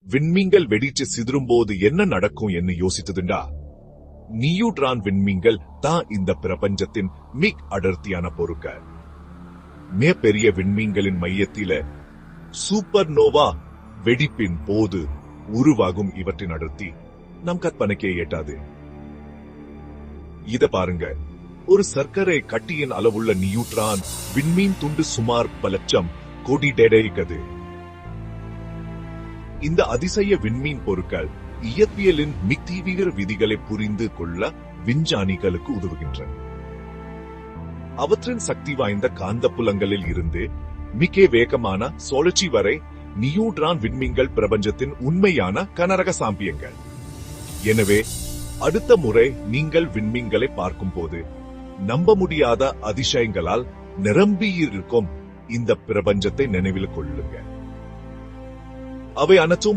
விண்மீன்கள் வெடிச்சு சிதறும்போது என்ன நடக்கும் என்று யோசித்ததுண்டா? நியூட்ரான் விண்மீன்கள் தான் இந்த பிரபஞ்சத்தின் மிக அடர்த்தியான பொருட்கள். மிகப்பெரிய விண்மீன்களின் மையத்தில சூப்பர் நோவா வெடிப்பின் போது உருவாகும் இவற்றின் அடர்த்தி நம் கற்பனைக்கே எட்டாது. இத பாருங்க, ஒரு சர்க்கரை கட்டியின் அளவுள்ள நியூட்ரான் விண்மீன் துண்டு சுமார் 10 லட்சம் கோடி எடையுள்ளது. இந்த அதிசய விண்மீன் பொருட்கள் இயற்பியலின் மிக தீவிர விதிகளை புரிந்து கொள்ள விஞ்ஞானிகளுக்கு உதவுகின்றன. அவற்றின் சக்தி வாய்ந்த காந்தப்புலங்களில் இருந்து மிக வேகமான சுழற்சி வரை நியூட்ரான் விண்மீன்கள் பிரபஞ்சத்தின் உண்மையான கனரக சாம்பியங்கள். எனவே அடுத்த முறை நீங்கள் விண்மீன்களை பார்க்கும்போது நம்ப முடியாத அதிசயங்களால் நிரம்பியிருக்கும் இந்த பிரபஞ்சத்தை நினைவில் கொள்ளுங்க. அவை அனைத்தும்